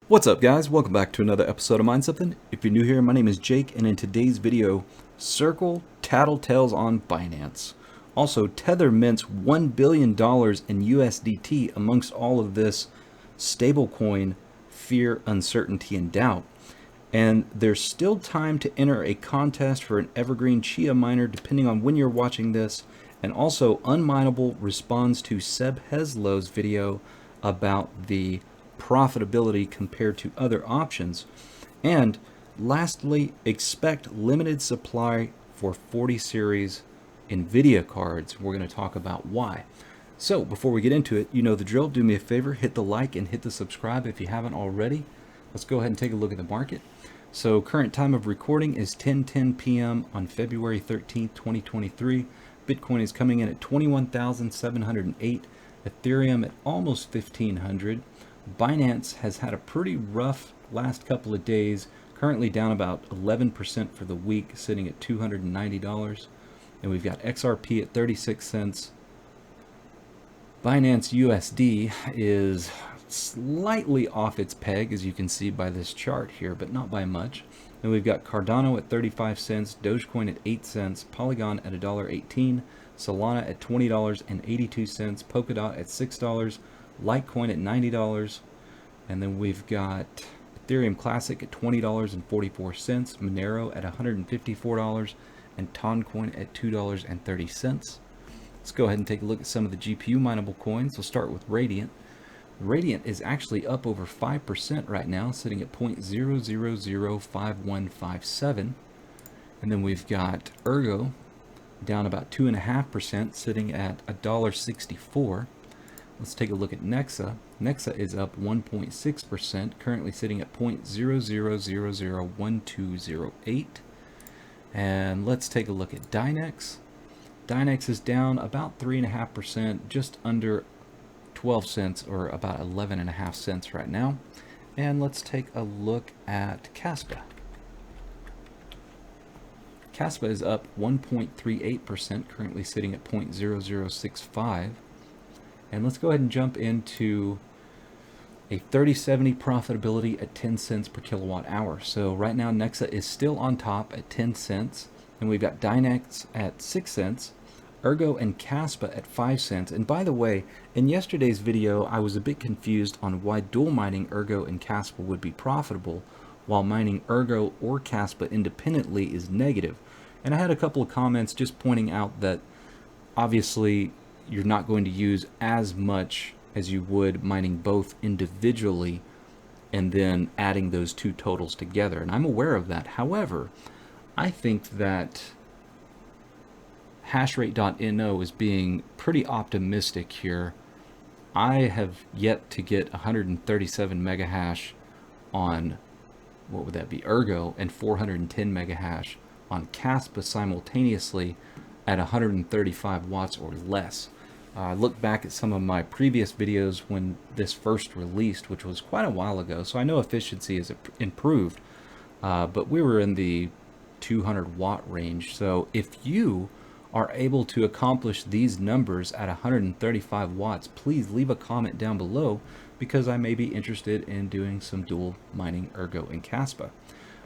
What's up, guys? Welcome back to another episode of Mind Something. If you're new here, my name is Jake, and in today's video, Circle Tattletales on Binance. Also, Tether mints $1 billion in USDT amongst all of this stablecoin fear, uncertainty, and doubt. And there's still time to enter a contest for an Evergreen Chia miner, depending on when you're watching this. And also, Unmineable responds to Seb Heslow's video about the profitability compared to other options. And lastly, expect limited supply for 40 series NVIDIA cards. We're going to talk about why. So before we get into it, you know the drill. Do me a favor, hit the like and hit the subscribe if you haven't already. Let's go ahead and take a look at the market. So current time of recording is 10:10 p.m. on February 13th, 2023. Bitcoin is coming in at 21,708. Ethereum at almost 1,500. Binance has had a pretty rough last couple of days, currently down about 11% for the week, sitting at $290. And we've got XRP at 36 cents. Binance USD is slightly off its peg, as you can see by this chart here, but not by much. And we've got Cardano at 35 cents, Dogecoin at 8 cents, Polygon at $1.18, Solana at $20.82, Polkadot at $6, Litecoin at $90, and then we've got Ethereum Classic at $20.44, Monero at $154, and Toncoin at $2.30. Let's go ahead and take a look at some of the GPU mineable coins. We'll start with Radiant. Radiant is actually up over 5% right now, sitting at 0.0005157. And then we've got Ergo down about 2.5%, sitting at $1.64. Let's take a look at Nexa. Nexa is up 1.6%, currently sitting at 0.00001208. And let's take a look at Dynex. Dynex is down about 3.5%, just under 12 cents, or about 11.5 cents right now. And let's take a look at Kaspa. Kaspa is up 1.38%, currently sitting at 0.0065. And let's go ahead and jump into a 3070 profitability at 10 cents per kilowatt hour. So right now Nexa is still on top at 10 cents, and we've got Dynex at 6 cents, Ergo and Kaspa at 5 cents. And by the way, in yesterday's video, I was a bit confused on why dual mining Ergo and Kaspa would be profitable, while mining Ergo or Kaspa independently is negative. And I had a couple of comments just pointing out that obviously you're not going to use as much as you would mining both individually and then adding those two totals together. And I'm aware of that. However, I think that hashrate.no is being pretty optimistic here. I have yet to get 137 megahash on, what would that be, Ergo, and 410 megahash on Kaspa simultaneously at 135 watts or less. I look back at some of my previous videos when this first released, which was quite a while ago, so I know efficiency has improved, but we were in the 200 watt range. So if you are able to accomplish these numbers at 135 watts, please leave a comment down below, because I may be interested in doing some dual mining Ergo and Kaspa.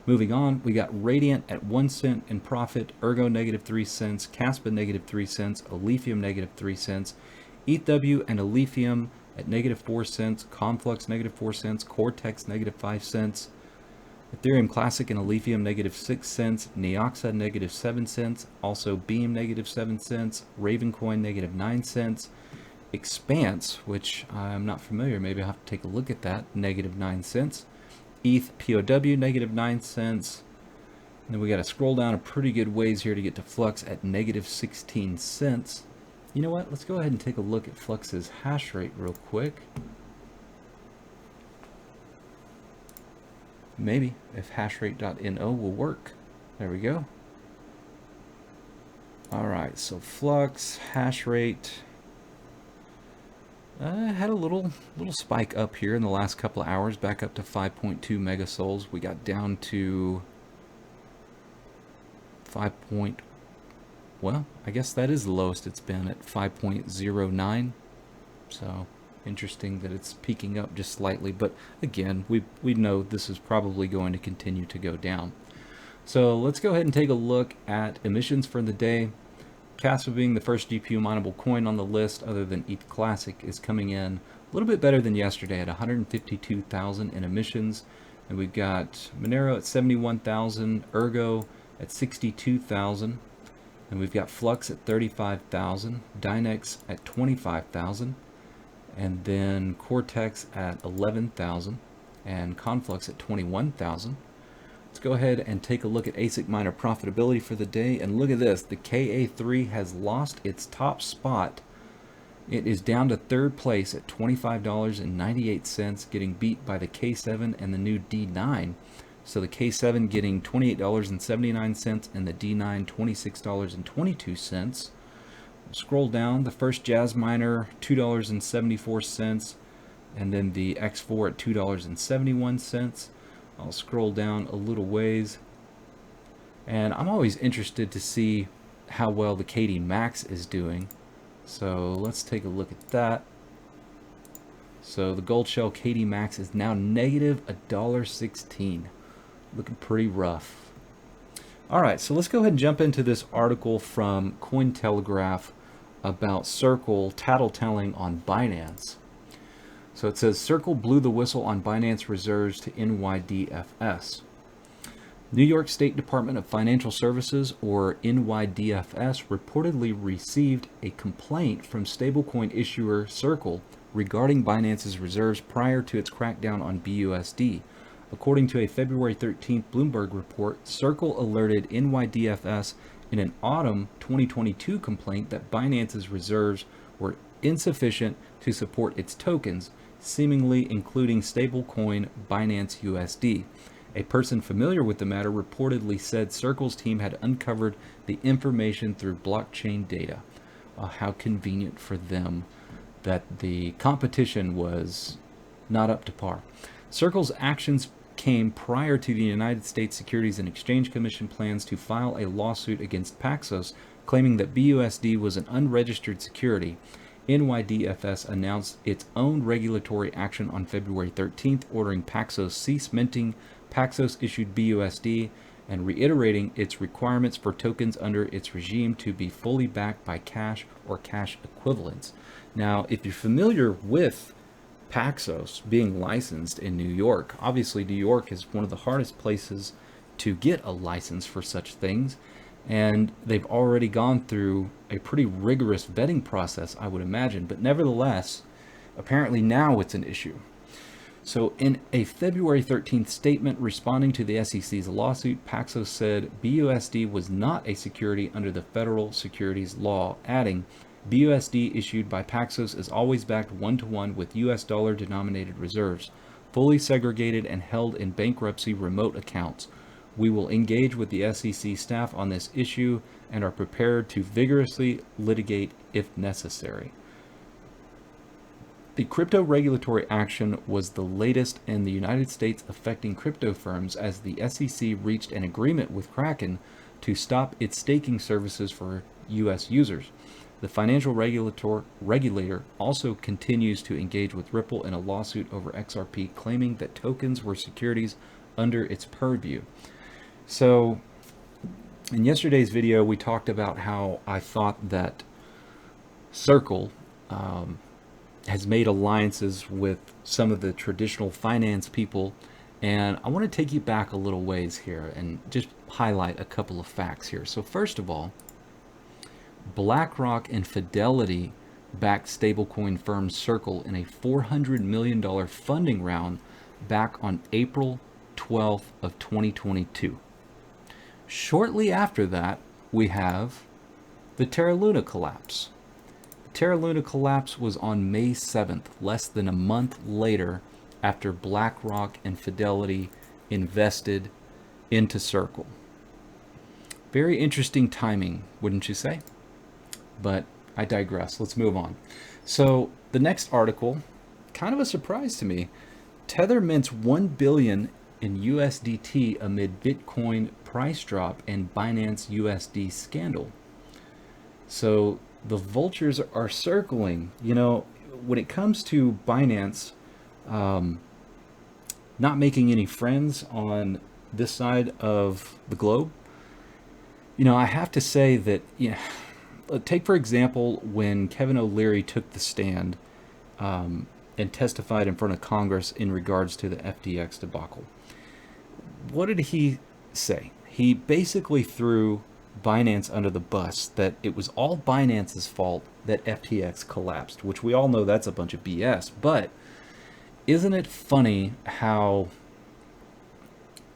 Moving on, we got Radiant at 1 cent in profit, Ergo negative 3 cents, Kaspa negative 3 cents, Alephium negative 3 cents, ETHW and Alephium at negative 4 cents, Conflux negative 4 cents, Cortex negative 5 cents, Ethereum Classic and Alephium negative 6 cents, Neoxa negative 7 cents, also Beam negative 7 cents, Ravencoin negative 9 cents, Expanse, which I'm not familiar, maybe I'll have to take a look at that, negative 9 cents. ETH POW negative 9 cents. And then we got to scroll down a pretty good ways here to get to Flux at negative 16 cents. You know what? Let's go ahead and take a look at Flux's hash rate real quick. Maybe if hashrate.no will work. There we go. All right, so Flux hash rate had a little spike up here in the last couple of hours, back up to 5.2 megasols. We got down to 5. Well, I guess that is the lowest it's been, at 5.09. So Interesting that it's peaking up just slightly, but again, we know this is probably going to continue to go down. So let's go ahead and take a look at emissions for the day. Castle, being the first GPU mineable coin on the list other than ETH Classic, is coming in a little bit better than yesterday at 152,000 in emissions. And we've got Monero at 71,000, Ergo at 62,000, and we've got Flux at 35,000, Dynex at 25,000, and then Cortex at 11,000, and Conflux at 21,000. Let's go ahead and take a look at ASIC miner profitability for the day, and look at this. The KA3 has lost its top spot. It is down to third place at $25.98, getting beat by the K7 and the new D9. So the K7 getting $28.79 and the D9 $26.22. Scroll down, the first Jazz miner $2.74, and then the X4 at $2.71. I'll scroll down a little ways, and I'm always interested to see how well the KD Max is doing. So let's take a look at that. So the Gold Shell KD Max is now negative $1.16. Looking pretty rough. All right, so let's go ahead and jump into this article from Cointelegraph about Circle tattletelling on Binance. So it says Circle blew the whistle on Binance reserves to NYDFS. New York State Department of Financial Services, or NYDFS, reportedly received a complaint from stablecoin issuer Circle regarding Binance's reserves prior to its crackdown on BUSD. According to a February 13th Bloomberg report, Circle alerted NYDFS in an autumn 2022 complaint that Binance's reserves were insufficient to support its tokens, seemingly including stablecoin Binance USD. A person familiar with the matter reportedly said Circle's team had uncovered the information through blockchain data. How convenient for them that the competition was not up to par. Circle's actions came prior to the United States Securities and Exchange Commission plans to file a lawsuit against Paxos, claiming that BUSD was an unregistered security. NYDFS announced its own regulatory action on February 13th, ordering Paxos cease minting Paxos issued BUSD and reiterating its requirements for tokens under its regime to be fully backed by cash or cash equivalents. Now, if you're familiar with Paxos being licensed in New York, obviously New York is one of the hardest places to get a license for such things, and they've already gone through a pretty rigorous vetting process, I would imagine, but nevertheless, apparently now it's an issue. So in a February 13th statement responding to the SEC's lawsuit, Paxos said BUSD was not a security under the federal securities law, adding, BUSD issued by Paxos is always backed one-to-one with US dollar denominated reserves, fully segregated and held in bankruptcy remote accounts. We will engage with the SEC staff on this issue and are prepared to vigorously litigate if necessary. The crypto regulatory action was the latest in the United States affecting crypto firms, as the SEC reached an agreement with Kraken to stop its staking services for U.S. users. The financial regulator also continues to engage with Ripple in a lawsuit over XRP, claiming that tokens were securities under its purview. So in yesterday's video, we talked about how I thought that Circle has made alliances with some of the traditional finance people, and I want to take you back a little ways here and just highlight a couple of facts here. So first of all, BlackRock and Fidelity backed stablecoin firm Circle in a $400 million funding round back on April 12th of 2022. Shortly after that, we have the Terra Luna collapse. The Terra Luna collapse was on May 7th, less than a month later, after BlackRock and Fidelity invested into Circle. Very interesting timing, wouldn't you say? But I digress. Let's move on. So the next article, kind of a surprise to me. Tether mints $1 billion in USDT amid Bitcoin price drop and Binance USD scandal. So the vultures are circling. You know, when it comes to Binance not making any friends on this side of the globe, I have to say that, take for example when Kevin O'Leary took the stand and testified in front of Congress in regards to the FTX debacle. What did he say? He basically threw Binance under the bus, that it was all Binance's fault that FTX collapsed, which we all know that's a bunch of BS. But isn't it funny how,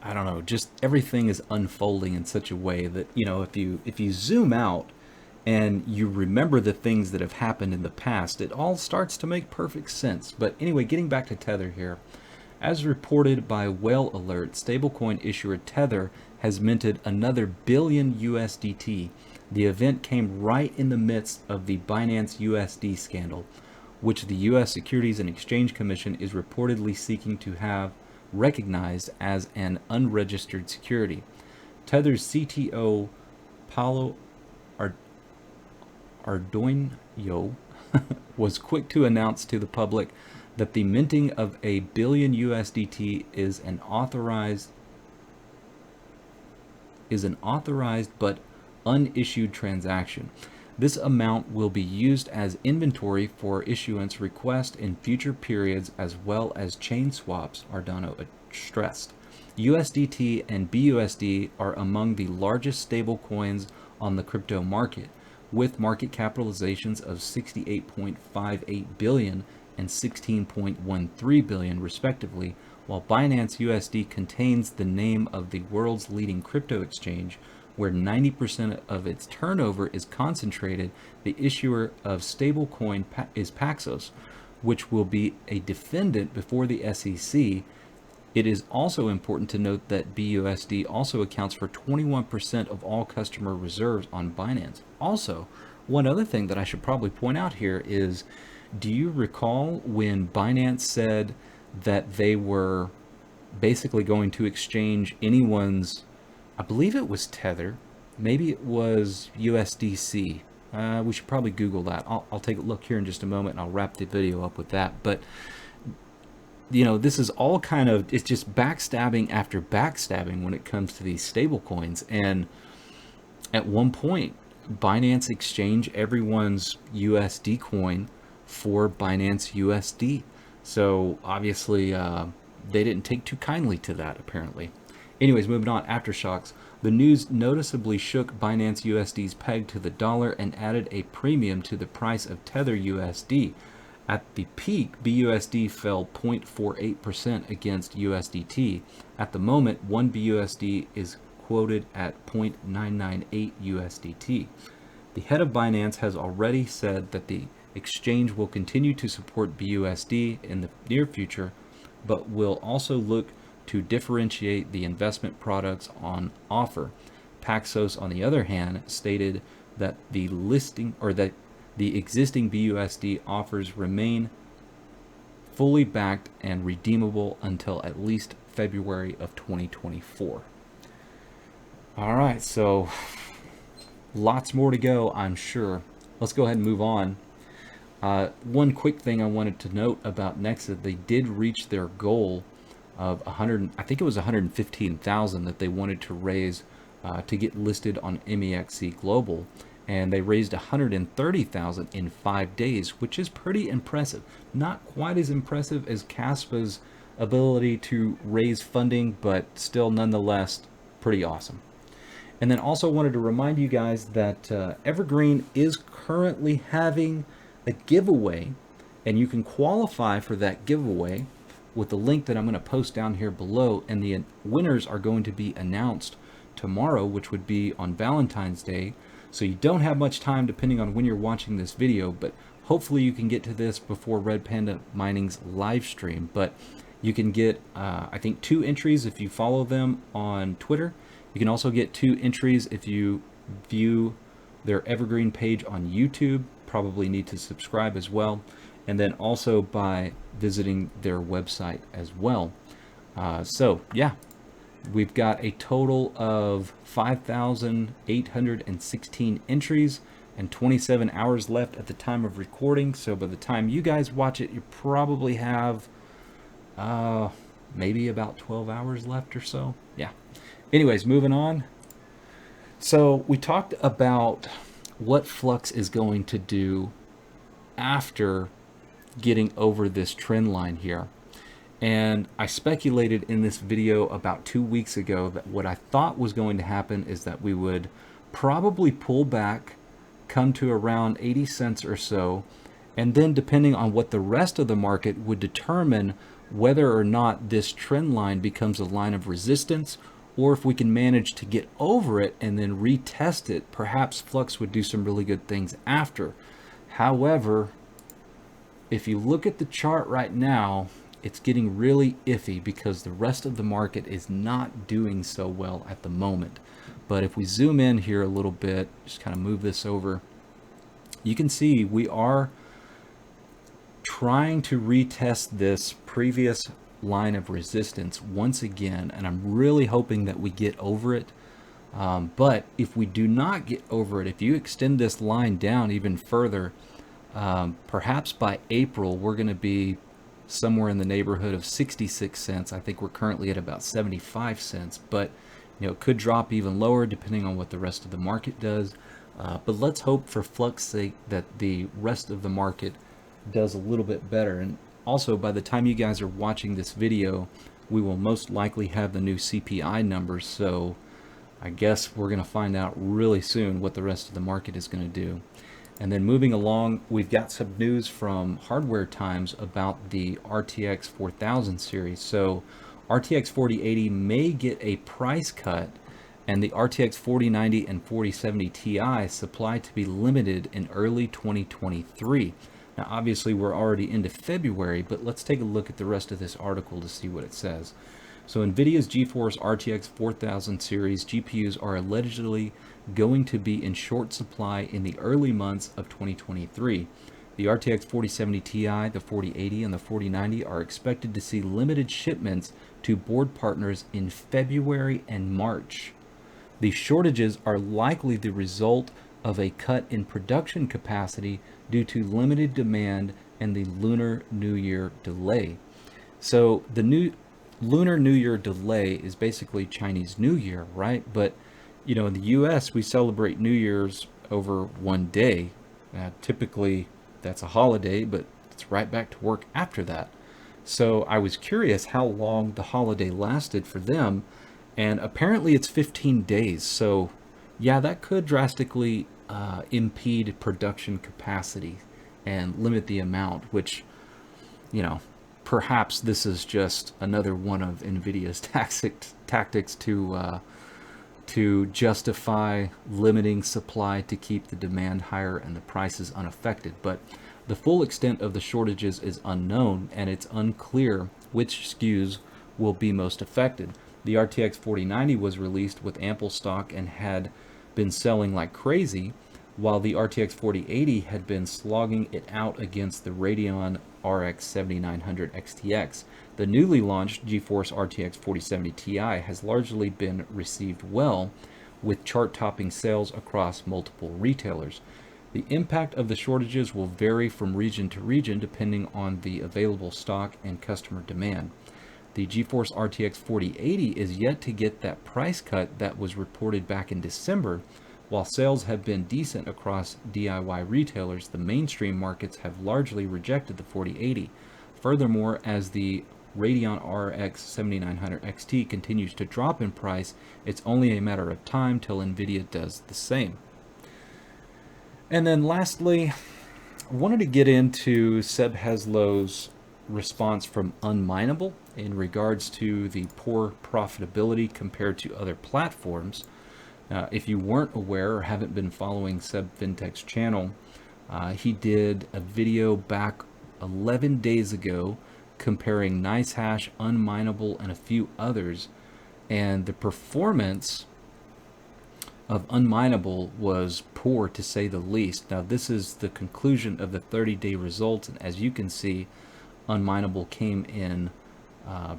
I don't know, just everything is unfolding in such a way that, if you zoom out and you remember the things that have happened in the past, it all starts to make perfect sense. But anyway, getting back to Tether here. As reported by Whale Alert, stablecoin issuer Tether has minted another billion USDT. The event came right in the midst of the Binance USD scandal, which the U.S. Securities and Exchange Commission is reportedly seeking to have recognized as an unregistered security. Tether's CTO, Paulo Ardoino, was quick to announce to the public that the minting of a billion USDT is an authorized but unissued transaction. This amount will be used as inventory for issuance request in future periods as well as chain swaps, Ardoino stressed. USDT and BUSD are among the largest stable coins on the crypto market, with market capitalizations of 68.58 billion and 16.13 billion respectively, while Binance USD contains the name of the world's leading crypto exchange, where 90% of its turnover is concentrated. The issuer of stablecoin is Paxos, which will be a defendant before the SEC. It is also important to note that BUSD also accounts for 21% of all customer reserves on Binance. Also, one other thing that I should probably point out here is, do you recall when Binance said that they were basically going to exchange anyone's, I believe it was Tether, maybe it was USDC. We should probably Google that. I'll take a look here in just a moment and I'll wrap the video up with that. But this is all kind of, it's just backstabbing after backstabbing when it comes to these stable coins. And at one point, Binance exchanged everyone's USD coin for Binance USD. So obviously they didn't take too kindly to that, apparently. Anyways, moving on, aftershocks. The news noticeably shook Binance USD's peg to the dollar and added a premium to the price of Tether USD. At the peak, BUSD fell 0.48% against USDT. At the moment, 1 BUSD is quoted at 0.998 USDT. The head of Binance has already said that the exchange will continue to support BUSD in the near future, but will also look to differentiate the investment products on offer. Paxos, on the other hand, stated that the existing BUSD offers remain fully backed and redeemable until at least February of 2024. All right, so lots more to go, I'm sure. Let's go ahead and move on. One quick thing I wanted to note about Nexa, they did reach their goal of 115,000 that they wanted to raise to get listed on MEXC Global, and they raised 130,000 in 5 days, which is pretty impressive. Not quite as impressive as Caspa's ability to raise funding, but still nonetheless pretty awesome. And then also wanted to remind you guys that Evergreen is currently having a giveaway, and you can qualify for that giveaway with the link that I'm going to post down here below, and the winners are going to be announced tomorrow, which would be on Valentine's Day. So you don't have much time depending on when you're watching this video, but hopefully you can get to this before Red Panda Mining's live stream. But you can get I think 2 entries if you follow them on Twitter. You can also get 2 entries if you view their Evergreen page on YouTube. Probably need to subscribe as well, and then also by visiting their website as well. So yeah, we've got a total of 5,816 entries. and 27 hours left at the time of recording. So by the time you guys watch it, you probably have maybe about 12 hours left or so. Yeah. Anyways, moving on. So we talked about what Flux is going to do after getting over this trend line here. And I speculated in this video about 2 weeks ago that what I thought was going to happen is that we would probably pull back, come to around 80 cents or so, and then depending on what the rest of the market would determine whether or not this trend line becomes a line of resistance, or if we can manage to get over it and then retest it, perhaps Flux would do some really good things after. However, if you look at the chart right now, it's getting really iffy because the rest of the market is not doing so well at the moment. But if we zoom in here a little bit, just kind of move this over, you can see we are trying to retest this previous line of resistance once again, and I'm really hoping that we get over it. But if we do not get over it, if you extend this line down even further, perhaps by April we're going to be somewhere in the neighborhood of 66 cents. I think we're currently at about 75 cents, but it could drop even lower depending on what the rest of the market does. But let's hope for Flux sake that the rest of the market does a little bit better. And also, by the time you guys are watching this video, we will most likely have the new CPI numbers, so I guess we're going to find out really soon what the rest of the market is going to do. And then moving along, we've got some news from Hardware Times about the RTX 4000 series. So RTX 4080 may get a price cut, and the RTX 4090 and 4070 Ti supply to be limited in early 2023. Now, obviously, we're already into February, but let's take a look at the rest of this article to see what it says. So NVIDIA's GeForce RTX 4000 series GPUs are allegedly going to be in short supply in the early months of 2023. The RTX 4070 Ti, the 4080, and the 4090 are expected to see limited shipments to board partners in February and March. The shortages are likely the result of a cut in production capacity due to limited demand and the Lunar New Year delay. So the new Lunar New Year delay is basically Chinese New Year, right? But in the US we celebrate New Year's over one day. Typically that's a holiday, but it's right back to work after that. So I was curious how long the holiday lasted for them, and apparently it's 15 days. So yeah, that could drastically impede production capacity and limit the amount, which, perhaps this is just another one of NVIDIA's tactics to justify limiting supply to keep the demand higher and the prices unaffected. But the full extent of the shortages is unknown, and it's unclear which SKUs will be most affected. The RTX 4090 was released with ample stock and had been selling like crazy, while the RTX 4080 had been slogging it out against the Radeon RX 7900 XTX. The newly launched GeForce RTX 4070 Ti has largely been received well, with chart-topping sales across multiple retailers. The impact of the shortages will vary from region to region depending on the available stock and customer demand. The GeForce RTX 4080 is yet to get that price cut that was reported back in December. While sales have been decent across DIY retailers, the mainstream markets have largely rejected the 4080. Furthermore, as the Radeon RX 7900 XT continues to drop in price, it's only a matter of time till NVIDIA does the same. And then lastly, I wanted to get into Seb Heslow's response from Unmineable in regards to the poor profitability compared to other platforms. If you weren't aware or haven't been following Seb Fintech's channel, he did a video back 11 days ago comparing Nicehash, Unmineable, and a few others, and the performance of Unmineable was poor, to say the least. Now, this is the conclusion of the 30-day results, and as you can see, Unmineable came in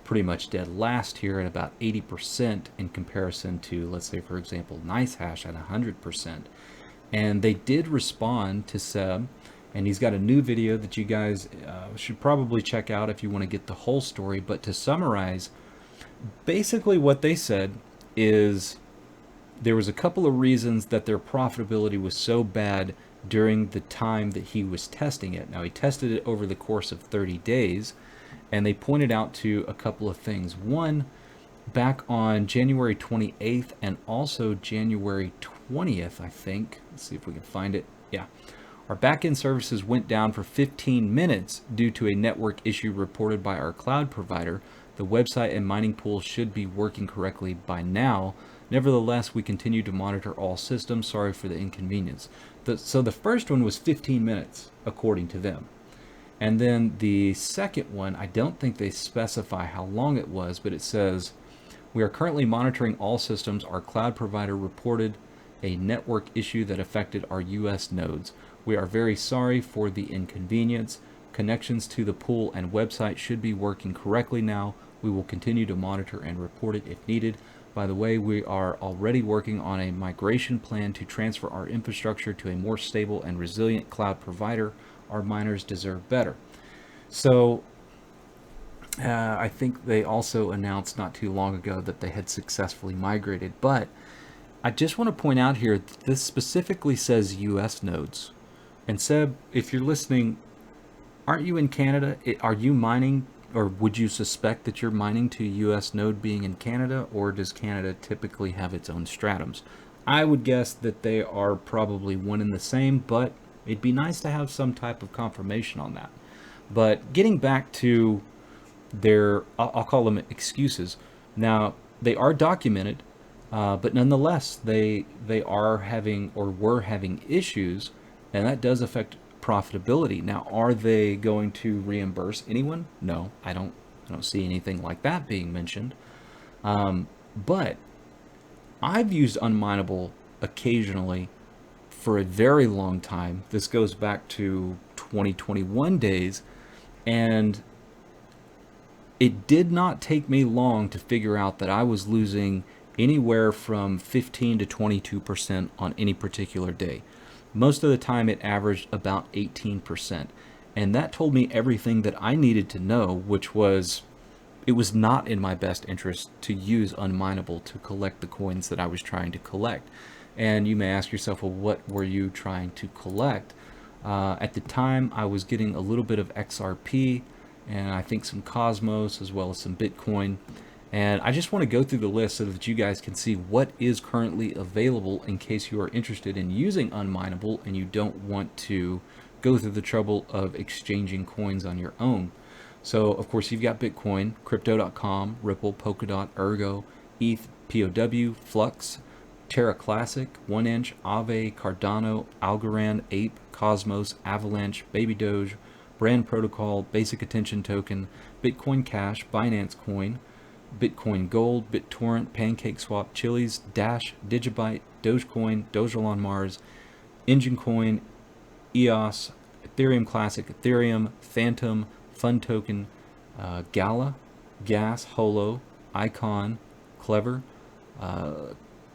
pretty much dead last here at about 80% in comparison to, let's say, for example, Nicehash at 100%. And they did respond to Seb, and he's got a new video that you guys should probably check out if you want to get the whole story. But to summarize, basically what they said is there was a couple of reasons that their profitability was so bad during the time that he was testing it. Now, he tested it over the course of 30 days, and they pointed out to a couple of things. One, back on January 28th and also January 20th, I think. Let's see if we can find it. Yeah. Our backend services went down for 15 minutes due to a network issue reported by our cloud provider. The website and mining pool should be working correctly by now. Nevertheless, we continue to monitor all systems. Sorry for the inconvenience. So the first one was 15 minutes, according to them. And then the second one, I don't think they specify how long it was, but it says, we are currently monitoring all systems. Our cloud provider reported a network issue that affected our US nodes. We are very sorry for the inconvenience. Connections to the pool and website should be working correctly now. We will continue to monitor and report it if needed. By the way, we are already working on a migration plan to transfer our infrastructure to a more stable and resilient cloud provider. Our miners deserve better. So I think they also announced not too long ago that they had successfully migrated. But I just want to point out here, this specifically says US nodes. And Seb, if you're listening, aren't you in Canada? Are you mining, or would you suspect that you're mining to US node being in Canada, or does Canada typically have its own stratums? I would guess that they are probably one and the same, but it'd be nice to have some type of confirmation on that. But getting back to their, I'll call them excuses. Now, they are documented, but nonetheless, they are having, or were having, issues, and that does affect profitability. Now, are they going to reimburse anyone? No, I don't see anything like that being mentioned. But I've used Unmineable occasionally for a very long time. This goes back to 2021 days, and it did not take me long to figure out that I was losing anywhere from 15 to 22% on any particular day. Most of the time it averaged about 18%. And that told me everything that I needed to know, which was, it was not in my best interest to use Unmineable to collect the coins that I was trying to collect. And you may ask yourself, well, what were you trying to collect? At the time, I was getting a little bit of XRP, and I think some Cosmos, as well as some Bitcoin. And I just want to go through the list so that you guys can see what is currently available in case you are interested in using Unmineable and you don't want to go through the trouble of exchanging coins on your own. So, of course, you've got Bitcoin, Crypto.com, Ripple, Polkadot, Ergo, ETH, POW, Flux, Terra Classic, 1inch, Aave, Cardano, Algorand, Ape, Cosmos, Avalanche, Baby Doge, Brand Protocol, Basic Attention Token, Bitcoin Cash, Binance Coin, Bitcoin Gold, BitTorrent, PancakeSwap, Chiliz, Dash, Digibyte, Dogecoin, Dogelon Mars, Engine Coin, EOS, Ethereum Classic, Ethereum, Phantom, Fun Token, Gala, Gas, Holo, Icon, Clever,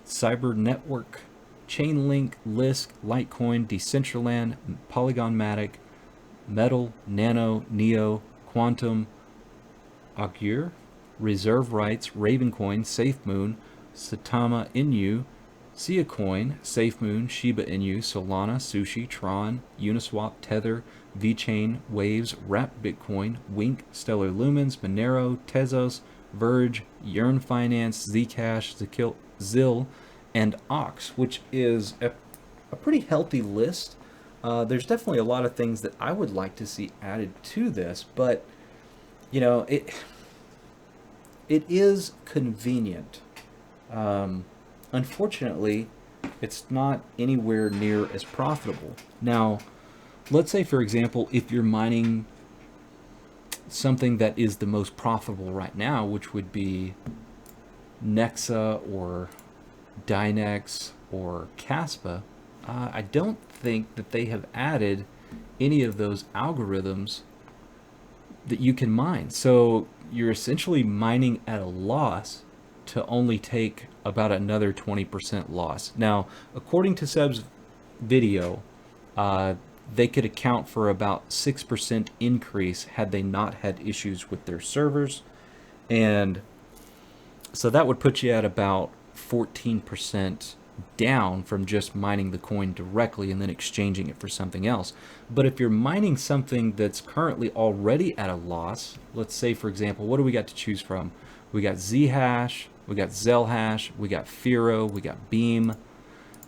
Cyber Network, Chainlink, Lisk, Litecoin, Decentraland, Polygon Matic, Metal, Nano, Neo, Quantum, Augur, Reserve Rights, Ravencoin, SafeMoon, Satama Inu, Siacoin, SafeMoon, Shiba Inu, Solana, Sushi, Tron, Uniswap, Tether, VeChain, Waves, Wrap Bitcoin, Wink, Stellar Lumens, Monero, Tezos, Verge, Yearn Finance, Zcash, Zill, and Ox, which is a pretty healthy list. There's definitely a lot of things that I would like to see added to this, but you know, it is convenient. Unfortunately, it's not anywhere near as profitable. Now, let's say, for example, if you're mining something that is the most profitable right now, which would be Nexa or Dynex or Caspa, I don't think that they have added any of those algorithms that you can mine. So you're essentially mining at a loss to only take about another 20% loss. Now, according to Seb's video, they could account for about 6% increase had they not had issues with their servers. And so that would put you at about 14% down from just mining the coin directly and then exchanging it for something else. But if you're mining something that's currently already at a loss, let's say, for example, what do we got to choose from? We got Zhash, we got Zelhash, we got Firo, we got Beam,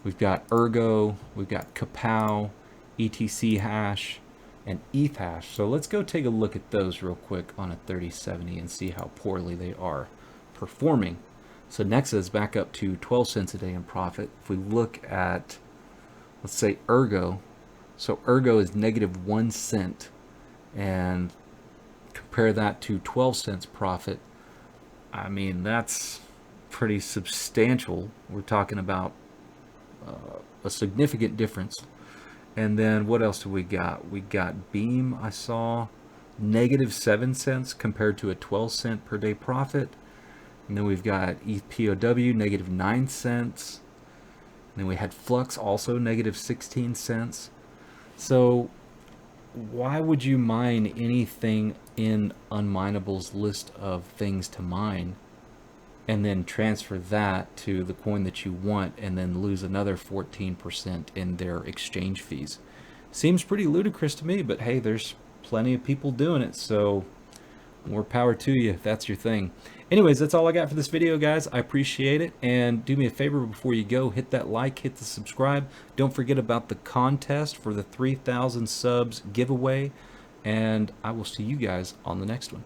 we've got Ergo, we've got Kapow, ETC hash, and ETH hash. So let's go take a look at those real quick on a 3070 and see how poorly they are performing. So Nexa is back up to 12 cents a day in profit. If we look at, let's say, Ergo, so Ergo is negative 1 cent, and compare that to 12 cents profit. I mean, that's pretty substantial. We're talking about a significant difference. And then what else do we got? We got Beam, I saw, negative 7 cents compared to a 12 cent per day profit. And then we've got ETH POW, negative 9 cents. And then we had Flux, also negative 16 cents. So why would you mine anything in Unminable's list of things to mine and then transfer that to the coin that you want and then lose another 14% in their exchange fees? Seems pretty ludicrous to me, but hey, there's plenty of people doing it, so more power to you if that's your thing. Anyways, that's all I got for this video, guys. I appreciate it, and do me a favor before you go, hit that like, hit the subscribe. Don't forget about the contest for the 3,000 subs giveaway, and I will see you guys on the next one.